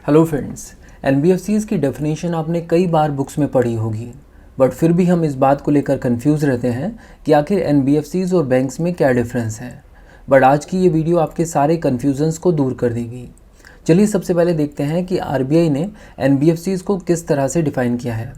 Hello friends, एनबीएफसीज़ की definition आपने कई बार बुक्स में पढ़ी होगी, बट फिर भी हम इस बात को लेकर कंफ्यूज रहते हैं कि आखिर एनबीएफसीज़ और बैंक्स में क्या डिफरेंस है। बट आज की ये वीडियो आपके सारे कन्फ्यूजन्स को दूर कर देगी। चलिए सबसे पहले देखते हैं कि आरबीआई ने एनबीएफसीज़ को किस तरह से डिफ़ाइन किया है।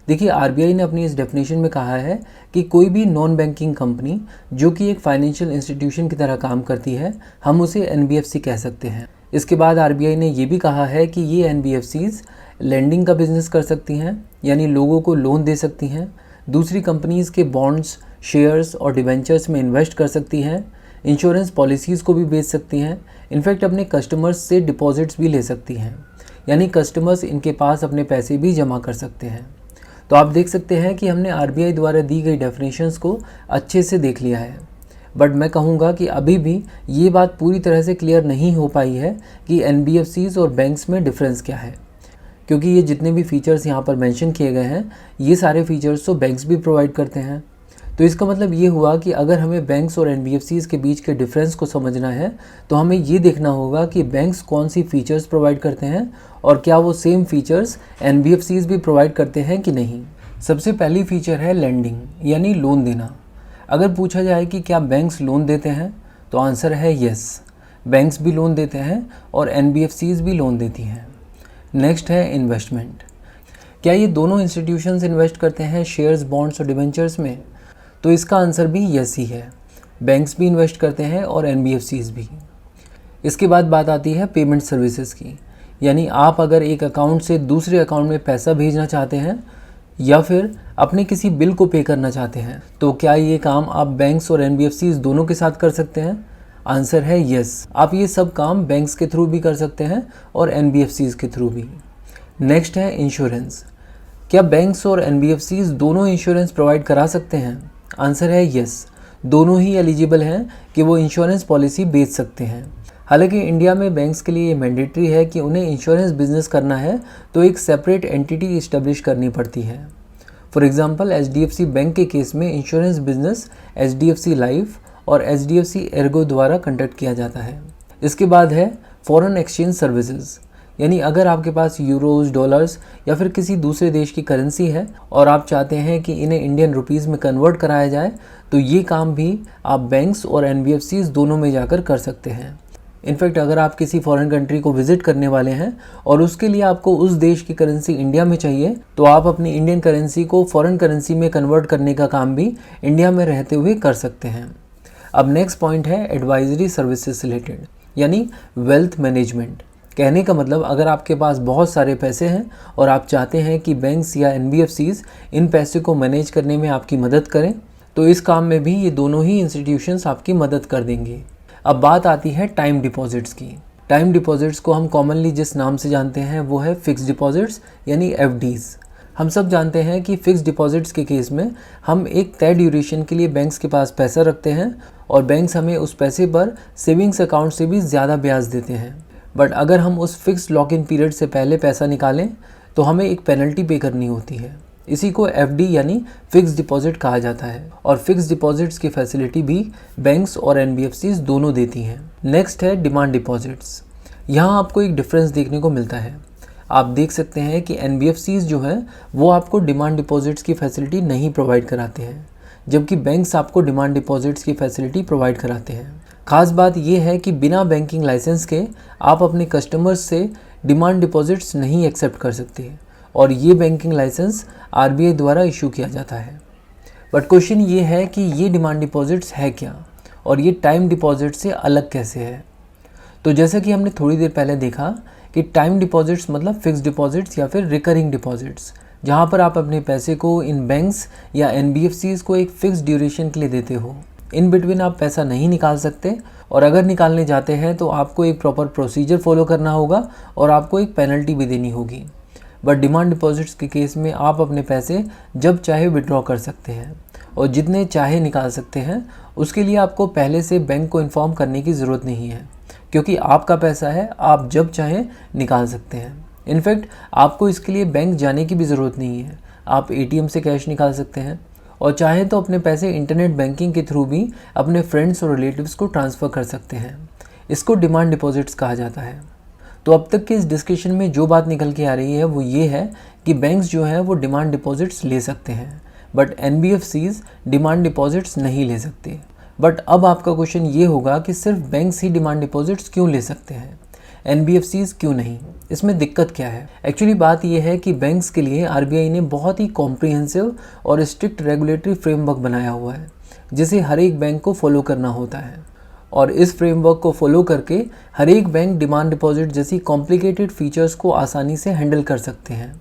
देखिए, आरबीआई ने अपनी इस डेफिनेशन में कहा है कि कोई भी नॉन बैंकिंग कंपनी जो कि एक फाइनेंशियल इंस्टीट्यूशन की तरह काम करती है, हम उसे एनबीएफसी कह सकते हैं। इसके बाद आरबीआई ने ये भी कहा है कि ये एनबीएफसीज़ लेंडिंग का बिजनेस कर सकती हैं, यानी लोगों को लोन दे सकती हैं, दूसरी कंपनीज़ के बॉन्ड्स, शेयर्स और डिवेंचर्स में इन्वेस्ट कर सकती हैं, इंश्योरेंस पॉलिसीज़ को भी बेच सकती हैं, इनफैक्ट अपने कस्टमर्स से डिपॉजिट्स भी ले सकती हैं, यानी कस्टमर्स इनके पास अपने पैसे भी जमा कर सकते हैं। तो आप देख सकते हैं कि हमने आरबीआई द्वारा दी गई डेफिनेशंस को अच्छे से देख लिया है, बट मैं कहूँगा कि अभी भी ये बात पूरी तरह से क्लियर नहीं हो पाई है कि एनबीएफसीज़ और बैंक्स में डिफरेंस क्या है, क्योंकि ये जितने भी फीचर्स यहाँ पर मेंशन किए गए हैं, ये सारे फीचर्स तो बैंक्स भी प्रोवाइड करते हैं। तो इसका मतलब ये हुआ कि अगर हमें बैंक्स और एनबीएफसीज़ के बीच के डिफरेंस को समझना है तो हमें ये देखना होगा कि बैंक्स कौन सी फ़ीचर्स प्रोवाइड करते हैं और क्या वो सेम फीचर्स एनबीएफसीज़ भी प्रोवाइड करते हैं कि नहीं। सबसे पहली फ़ीचर है लेंडिंग, यानी लोन देना। अगर पूछा जाए कि क्या बैंक्स लोन देते हैं, तो आंसर है येस, बैंक्स भी लोन देते हैं और एनबीएफसीज़ भी लोन देती हैं। नेक्स्ट है इन्वेस्टमेंट। क्या ये दोनों इंस्टीट्यूशंस इन्वेस्ट करते हैं शेयर्स, बॉन्ड्स और डिवेंचर्स में? तो इसका आंसर भी येस ही है, बैंक्स भी इन्वेस्ट करते हैं और एनबीएफसीज़ भी। इसके बाद बात आती है पेमेंट सर्विसेज की, यानी आप अगर एक अकाउंट से दूसरे अकाउंट में पैसा भेजना चाहते हैं या फिर अपने किसी बिल को पे करना चाहते हैं, तो क्या ये काम आप बैंक्स और एनबीएफसीज़ दोनों के साथ कर सकते हैं? आंसर है येस, आप ये सब काम बैंक्स के थ्रू भी कर सकते हैं और एनबीएफसीज़ के थ्रू भी। नेक्स्ट है इंश्योरेंस। क्या बैंक्स और एनबीएफसीज़ दोनों इंश्योरेंस प्रोवाइड करा सकते हैं? आंसर है येस, दोनों ही एलिजिबल हैं कि वो इंश्योरेंस पॉलिसी बेच सकते हैं। हालांकि इंडिया में बैंक्स के लिए ये मैंडेटरी है कि उन्हें इंश्योरेंस बिजनेस करना है तो एक सेपरेट एंटिटी इस्टेब्लिश करनी पड़ती है। फॉर एग्जांपल, एचडीएफसी बैंक के केस में इंश्योरेंस बिजनेस एचडीएफसी लाइफ और एचडीएफसी एर्गो द्वारा कंडक्ट किया जाता है। इसके बाद है फॉरेन एक्सचेंज सर्विसेज, यानी अगर आपके पास यूरोज, डॉलर्स या फिर किसी दूसरे देश की करेंसी है और आप चाहते हैं कि इन्हें इंडियन रुपीज़ में कन्वर्ट कराया जाए, तो ये काम भी आप बैंक्स और एनबीएफसीज़ दोनों में जाकर कर सकते हैं। इनफैक्ट अगर आप किसी फॉरेन कंट्री को विजिट करने वाले हैं और उसके लिए आपको उस देश की करेंसी इंडिया में चाहिए, तो आप अपनी इंडियन करेंसी को फॉरेन करेंसी में कन्वर्ट करने का काम भी इंडिया में रहते हुए कर सकते हैं। अब नेक्स्ट पॉइंट है एडवाइजरी सर्विसेज से रिलेटेड, यानी वेल्थ मैनेजमेंट। कहने का मतलब, अगर आपके पास बहुत सारे पैसे हैं और आप चाहते हैं कि बैंक्स या एनबीएफसीज़ इन पैसे को मैनेज करने में आपकी मदद करें, तो इस काम में भी ये दोनों ही इंस्टीट्यूशंस आपकी मदद कर देंगे। अब बात आती है टाइम डिपॉजिट्स की। टाइम डिपॉजिट्स को हम कॉमनली जिस नाम से जानते हैं वो है फिक्स डिपॉजिट्स, यानी एफडीज़। हम सब जानते हैं कि फिक्स डिपॉजिट्स के केस में हम एक तय ड्यूरेशन के लिए बैंक्स के पास पैसा रखते हैं और बैंक्स हमें उस पैसे पर सेविंग्स अकाउंट से भी ज़्यादा ब्याज देते हैं। बट अगर हम उस फिक्स लॉक इन पीरियड से पहले पैसा निकालें तो हमें एक पेनल्टी पे करनी होती है। इसी को एफडी यानी फिक्स डिपॉजिट कहा जाता है और फिक्स डिपॉजिट्स की फैसिलिटी भी बैंक्स और एनबीएफसीज़ दोनों देती हैं। नेक्स्ट है डिमांड डिपॉजिट्स। यहाँ आपको एक डिफरेंस देखने को मिलता है। आप देख सकते हैं कि एनबीएफसीज़ जो हैं वो आपको डिमांड डिपॉजिट्स की फैसिलिटी नहीं प्रोवाइड कराते हैं, जबकि बैंक्स आपको डिमांड डिपॉजिट्स की फैसिलिटी प्रोवाइड कराते हैं। खास बात यह है कि बिना बैंकिंग लाइसेंस के आप अपने कस्टमर्स से डिमांड डिपॉजिट्स नहीं एक्सेप्ट कर सकते और ये बैंकिंग लाइसेंस आरबीआई द्वारा इशू किया जाता है। बट क्वेश्चन ये है कि ये डिमांड डिपॉजिट्स है क्या और ये टाइम डिपॉजिट से अलग कैसे है। तो जैसा कि हमने थोड़ी देर पहले देखा कि टाइम डिपॉजिट्स मतलब फिक्स डिपॉजिट्स या फिर रिकरिंग डिपॉजिट्स, जहाँ पर आप अपने पैसे को इन बैंक्स या एनबीएफसीज़ को एक फिक्स ड्यूरेशन के लिए देते हो। इन बिटवीन आप पैसा नहीं निकाल सकते और अगर निकालने जाते हैं तो आपको एक प्रॉपर प्रोसीजर फॉलो करना होगा और आपको एक पेनल्टी भी देनी होगी। बट डिमांड डिपॉजिट्स के केस में आप अपने पैसे जब चाहे विड्रॉ कर सकते हैं और जितने चाहे निकाल सकते हैं। उसके लिए आपको पहले से बैंक को इन्फॉर्म करने की ज़रूरत नहीं है, क्योंकि आपका पैसा है, आप जब चाहें निकाल सकते हैं। इनफैक्ट आपको इसके लिए बैंक जाने की भी ज़रूरत नहीं है, आप एटीएम से कैश निकाल सकते हैं और चाहें तो अपने पैसे इंटरनेट बैंकिंग के थ्रू भी अपने फ्रेंड्स और रिलेटिव्स को ट्रांसफ़र कर सकते हैं। इसको डिमांड डिपॉजिट्स कहा जाता है। तो अब तक के इस डिस्कशन में जो बात निकल के आ रही है वो ये है कि बैंक्स जो है वो डिमांड डिपॉजिट्स ले सकते हैं, बट एनबीएफसीज डिमांड डिपॉजिट्स नहीं ले सकते। बट अब आपका क्वेश्चन ये होगा कि सिर्फ बैंक्स ही डिमांड डिपॉजिट्स क्यों ले सकते हैं, एनबीएफसीज क्यों नहीं, इसमें दिक्कत क्या है? एक्चुअली बात यह है कि बैंक्स के लिए आरबीआई ने बहुत ही कॉम्प्रिहेंसिव और स्ट्रिक्ट रेगुलेटरी फ्रेमवर्क बनाया हुआ है जिसे हर एक बैंक को फॉलो करना होता है, और इस फ्रेमवर्क को फॉलो करके हर एक बैंक डिमांड डिपॉजिट जैसी कॉम्प्लिकेटेड फीचर्स को आसानी से हैंडल कर सकते हैं।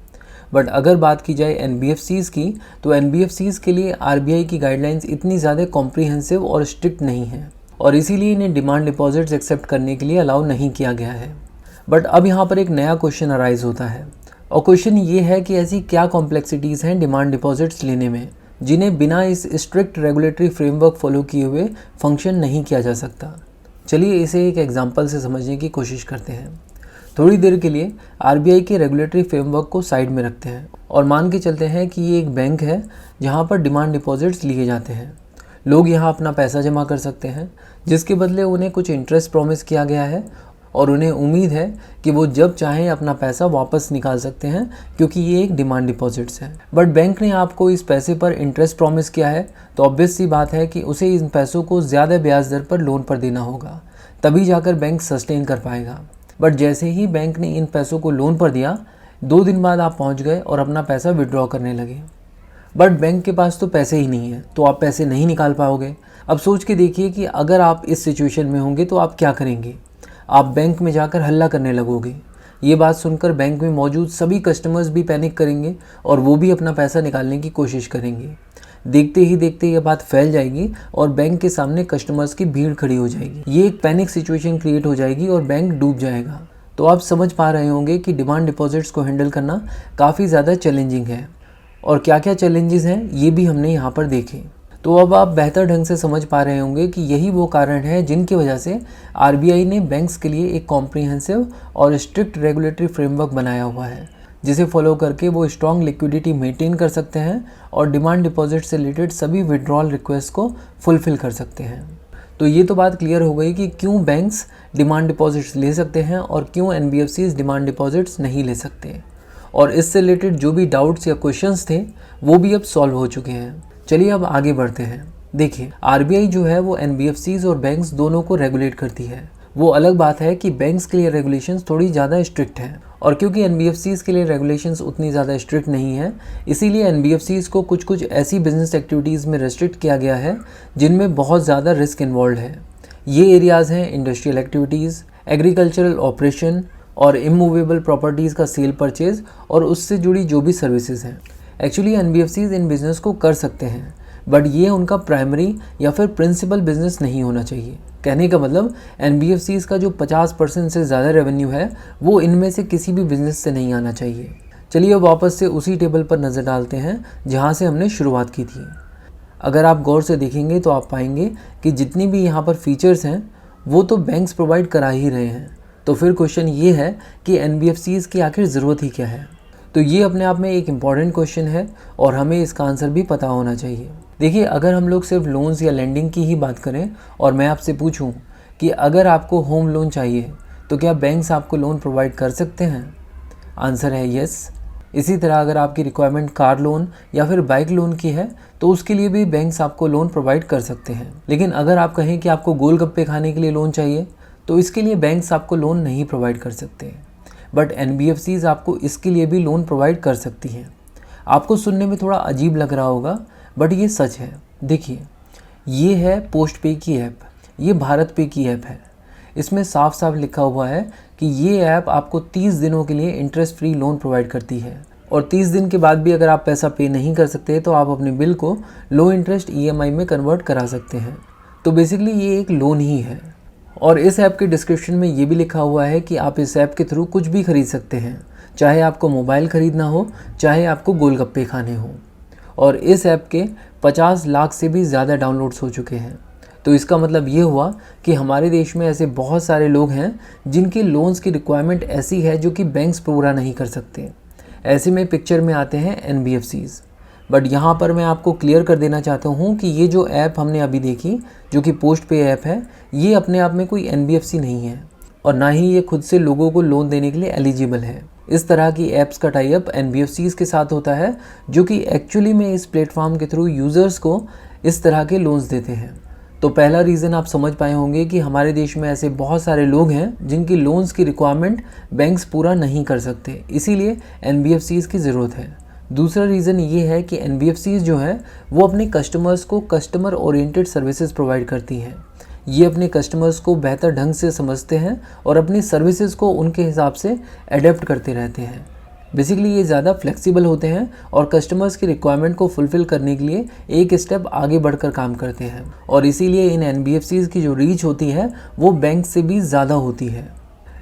बट अगर बात की जाए एनबीएफसीज की, तो एनबीएफसीज के लिए आरबीआई की गाइडलाइंस इतनी ज़्यादा कॉम्प्रिहेंसिव और स्ट्रिक्ट नहीं है, और इसीलिए इन्हें डिमांड डिपॉजिट्स एक्सेप्ट करने के लिए अलाउ नहीं किया गया है। बट अब यहाँ पर एक नया क्वेश्चन अराइज होता है, और क्वेश्चन ये है कि ऐसी क्या कॉम्प्लेक्सिटीज़ हैं डिमांड डिपॉजिट्स लेने में जिन्हें बिना इस स्ट्रिक्ट रेगुलेटरी फ्रेमवर्क फॉलो किए हुए फंक्शन नहीं किया जा सकता। चलिए इसे एक एग्जांपल से समझने की कोशिश करते हैं। थोड़ी देर के लिए आरबीआई के रेगुलेटरी फ्रेमवर्क को साइड में रखते हैं और मान के चलते हैं कि ये एक बैंक है जहाँ पर डिमांड डिपॉजिट्स लिए जाते हैं। लोग यहाँ अपना पैसा जमा कर सकते हैं जिसके बदले उन्हें कुछ इंटरेस्ट प्रॉमिस किया गया है, और उन्हें उम्मीद है कि वो जब चाहें अपना पैसा वापस निकाल सकते हैं क्योंकि ये एक डिमांड डिपॉजिट्स है। बट बैंक ने आपको इस पैसे पर इंटरेस्ट प्रॉमिस किया है, तो ऑब्वियस सी बात है कि उसे इन पैसों को ज़्यादा ब्याज दर पर लोन पर देना होगा, तभी जाकर बैंक सस्टेन कर पाएगा। बट जैसे ही बैंक ने इन पैसों को लोन पर दिया, 2 दिन बाद आप पहुंच गए और अपना पैसा विड्रॉ करने लगे। बट बैंक के पास तो पैसे ही नहीं है, तो आप पैसे नहीं निकाल पाओगे। अब सोच के देखिए कि अगर आप इस सिचुएशन में होंगे तो आप क्या करेंगे? आप बैंक में जाकर हल्ला करने लगोगे। ये बात सुनकर बैंक में मौजूद सभी कस्टमर्स भी पैनिक करेंगे और वो भी अपना पैसा निकालने की कोशिश करेंगे। देखते ही देखते ये बात फैल जाएगी और बैंक के सामने कस्टमर्स की भीड़ खड़ी हो जाएगी। ये एक पैनिक सिचुएशन क्रिएट हो जाएगी और बैंक डूब जाएगा। तो आप समझ पा रहे होंगे कि डिमांड डिपॉजिट्स को हैंडल करना काफ़ी ज़्यादा चैलेंजिंग है, और क्या क्या चैलेंजेस हैं ये भी हमने यहाँ पर देखे। तो अब आप बेहतर ढंग से समझ पा रहे होंगे कि यही वो कारण है जिनकी वजह से आरबीआई ने बैंक्स के लिए एक कॉम्प्रिहेंसिव और स्ट्रिक्ट रेगुलेटरी फ्रेमवर्क बनाया हुआ है जिसे फॉलो करके वो स्ट्रॉन्ग लिक्विडिटी मेंटेन कर सकते हैं और डिमांड डिपॉजिट से रिलेटेड सभी विड्रॉल रिक्वेस्ट को फुलफिल कर सकते हैं। तो ये तो बात क्लियर हो गई कि क्यों बैंक्स डिमांड डिपॉजिट्स ले सकते हैं और क्यों एनबीएफसीज डिमांड डिपॉजिट्स नहीं ले सकते, और इससे रिलेटेड जो भी डाउट्स या क्वेश्चंस थे वो भी अब सॉल्व हो चुके हैं। चलिए अब आगे बढ़ते हैं। देखिए, आरबीआई जो है वो एनबीएफसीज और बैंक्स दोनों को रेगुलेट करती है। वो अलग बात है कि बैंक्स के लिए रेगुलेशंस थोड़ी ज़्यादा स्ट्रिक्ट हैं, और क्योंकि एनबीएफसीज के लिए रेगुलेशंस उतनी ज़्यादा स्ट्रिक्ट नहीं है, इसीलिए एनबीएफसीज को कुछ कुछ ऐसी बिजनेस एक्टिविटीज़ में रेस्ट्रिक्ट किया गया है जिनमें बहुत ज़्यादा रिस्क इन्वॉल्व है। ये एरियाज़ हैं इंडस्ट्रियल एक्टिविटीज़, एग्रीकल्चरल ऑपरेशन और इमूवेबल प्रॉपर्टीज़ का सेल परचेज और उससे जुड़ी जो भी सर्विसेज हैं। एक्चुअली एनबीएफसीज इन बिज़नेस को कर सकते हैं, बट ये उनका प्राइमरी या फिर प्रिंसिपल बिजनेस नहीं होना चाहिए। कहने का मतलब एनबीएफसीज का जो 50% से ज़्यादा रेवेन्यू है वो इनमें से किसी भी बिज़नेस से नहीं आना चाहिए। चलिए अब वापस से उसी टेबल पर नज़र डालते हैं जहाँ से हमने शुरुआत की थी। अगर आप गौर से देखेंगे तो आप पाएंगे कि जितनी भी यहाँ पर फीचर्स हैं वो तो बैंक्स प्रोवाइड करा ही रहे हैं। तो फिर क्वेश्चन ये है कि एनबीएफसीज की आखिर ज़रूरत ही क्या है? तो ये अपने आप में एक इम्पॉर्टेंट क्वेश्चन है और हमें इसका आंसर भी पता होना चाहिए। देखिए, अगर हम लोग सिर्फ लोन्स या लेंडिंग की ही बात करें और मैं आपसे पूछूं कि अगर आपको होम लोन चाहिए तो क्या बैंक्स आपको लोन प्रोवाइड कर सकते हैं? आंसर है यस। इसी तरह अगर आपकी रिक्वायरमेंट कार लोन या फिर बाइक लोन की है तो उसके लिए भी बैंक्स आपको लोन प्रोवाइड कर सकते हैं। लेकिन अगर आप कहें कि आपको गोलगप्पे खाने के लिए लोन चाहिए तो इसके लिए बैंक्स आपको लोन नहीं प्रोवाइड कर सकते, बट एनबीएफसीज आपको इसके लिए भी लोन प्रोवाइड कर सकती हैं। आपको सुनने में थोड़ा अजीब लग रहा होगा, बट ये सच है। देखिए, ये है पोस्ट पे की ऐप, ये भारत पे की ऐप है। इसमें साफ साफ लिखा हुआ है कि ये ऐप आपको 30 दिनों के लिए इंटरेस्ट फ्री लोन प्रोवाइड करती है, और 30 दिन के बाद भी अगर आप पैसा पे नहीं कर सकते तो आप अपने बिल को लो इंटरेस्ट ईएमआई में कन्वर्ट करा सकते हैं। तो बेसिकली ये एक लोन ही है। और इस ऐप के डिस्क्रिप्शन में ये भी लिखा हुआ है कि आप इस ऐप के थ्रू कुछ भी खरीद सकते हैं, चाहे आपको मोबाइल ख़रीदना हो, चाहे आपको गोलगप्पे खाने हो। और इस ऐप के 50 लाख से भी ज़्यादा डाउनलोड्स हो चुके हैं। तो इसका मतलब ये हुआ कि हमारे देश में ऐसे बहुत सारे लोग हैं जिनकी लोन्स की रिक्वायरमेंट ऐसी है जो कि बैंक्स पूरा नहीं कर सकते। ऐसे में पिक्चर में आते हैं एनबीएफसीज। बट यहाँ पर मैं आपको क्लियर कर देना चाहता हूँ कि ये जो ऐप हमने अभी देखी, जो कि पोस्ट पे ऐप है, ये अपने आप में कोई एनबीएफसी नहीं है। और ना ही ये खुद से लोगों को लोन देने के लिए एलिजिबल है। इस तरह की ऐप्स का टाई अप NBFCs के साथ होता है, जो कि एक्चुअली में इस प्लेटफॉर्म के थ्रू यूज़र्स को इस तरह के लोन्स देते हैं। तो पहला रीज़न आप समझ पाए होंगे कि हमारे देश में ऐसे बहुत सारे लोग हैं जिनकी लोन्स की रिक्वायरमेंट बैंक्स पूरा नहीं कर सकते, इसीलिए NBFCs की ज़रूरत है। दूसरा रीज़न ये है कि NBFCs जो है वो अपने कस्टमर्स को कस्टमर ओरिएंटेड सर्विसेज प्रोवाइड करती हैं। ये अपने कस्टमर्स को बेहतर ढंग से समझते हैं और अपनी सर्विसेज को उनके हिसाब से एडेप्ट करते रहते हैं। बेसिकली ये ज़्यादा फ्लेक्सिबल होते हैं और कस्टमर्स की रिक्वायरमेंट को फुलफ़िल करने के लिए एक स्टेप आगे बढ़कर काम करते हैं, और इसीलिए इन NBFCs की जो रीच होती है वो बैंक से भी ज़्यादा होती है।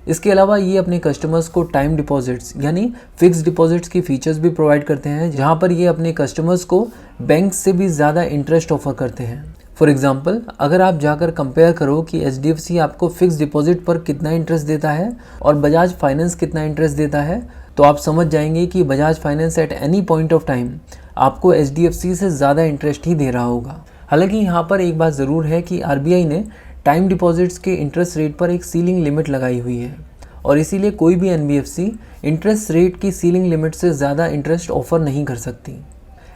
इसके अलावा ये अपने कस्टमर्स को टाइम डिपॉजिट्स यानी फिक्स डिपॉजिट्स की फीचर्स भी प्रोवाइड करते हैं, जहाँ पर ये अपने कस्टमर्स को बैंक से भी ज़्यादा इंटरेस्ट ऑफर करते हैं। फॉर एग्जाम्पल, अगर आप जाकर कंपेयर करो कि HDFC आपको फिक्स डिपॉजिट पर कितना इंटरेस्ट देता है और बजाज फाइनेंस कितना इंटरेस्ट देता है, तो आप समझ जाएंगे कि Bajaj finance at any point of time आपको HDFC से ज़्यादा इंटरेस्ट ही दे रहा होगा। हालांकि यहाँ पर एक बात ज़रूर है कि RBI ने टाइम डिपॉजिट्स के इंटरेस्ट रेट पर एक सीलिंग लिमिट लगाई हुई है, और इसीलिए कोई भी NBFC इंटरेस्ट रेट की सीलिंग लिमिट से ज़्यादा इंटरेस्ट ऑफर नहीं कर सकती।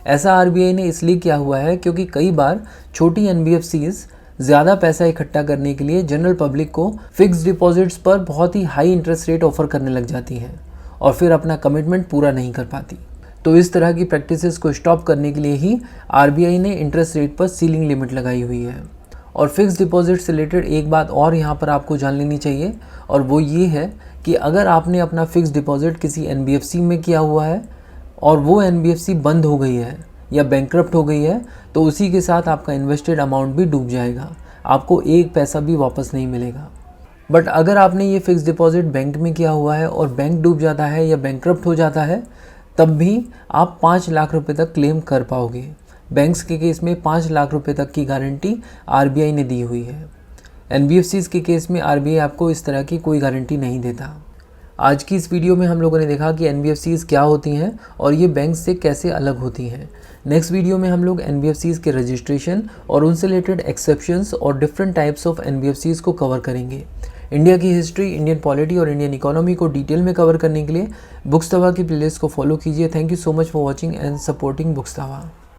ऐसा RBI ने इसलिए किया हुआ है क्योंकि कई बार छोटी NBFCs ज़्यादा पैसा इकट्ठा करने के लिए जनरल पब्लिक को फिक्स डिपॉजिट्स पर बहुत ही हाई इंटरेस्ट रेट ऑफर करने लग जाती हैं और फिर अपना कमिटमेंट पूरा नहीं कर पाती। तो इस तरह की प्रैक्टिसेस को स्टॉप करने के लिए ही RBI ने इंटरेस्ट रेट पर सीलिंग लिमिट लगाई हुई है। और फिक्स डिपॉजिट से रिलेटेड एक बात और यहाँ पर आपको जान लेनी चाहिए, और वो ये है कि अगर आपने अपना फिक्स डिपॉजिट किसी NBFC में किया हुआ है और वो NBFC बंद हो गई है या बैंकरप्ट हो गई है, तो उसी के साथ आपका इन्वेस्टेड अमाउंट भी डूब जाएगा, आपको एक पैसा भी वापस नहीं मिलेगा। बट अगर आपने ये फिक्स डिपॉजिट बैंक में किया हुआ है और बैंक डूब जाता है या बैंकरप्ट हो जाता है, तब भी आप 5 लाख रुपए तक क्लेम कर पाओगे। बैंक्स के केस में 5 लाख रुपए तक की गारंटी RBI ने दी हुई है। NBFCs के केस में RBI आपको इस तरह की कोई गारंटी नहीं देता। आज की इस वीडियो में हम लोगों ने देखा कि NBFCs क्या होती हैं और ये बैंक से कैसे अलग होती हैं। नेक्स्ट वीडियो में हम लोग NBFCs के रजिस्ट्रेशन और उनसे रिलेटेड एक्सेप्शंस और डिफरेंट टाइप्स ऑफ NBFCs को कवर करेंगे। इंडिया की हिस्ट्री, इंडियन पॉलिटी और इंडियन इकोनॉमी को डिटेल में कवर करने के लिए बुक्स तवा की प्लेलिस्ट को फॉलो कीजिए। Thank you so much for watching and supporting books Tawa.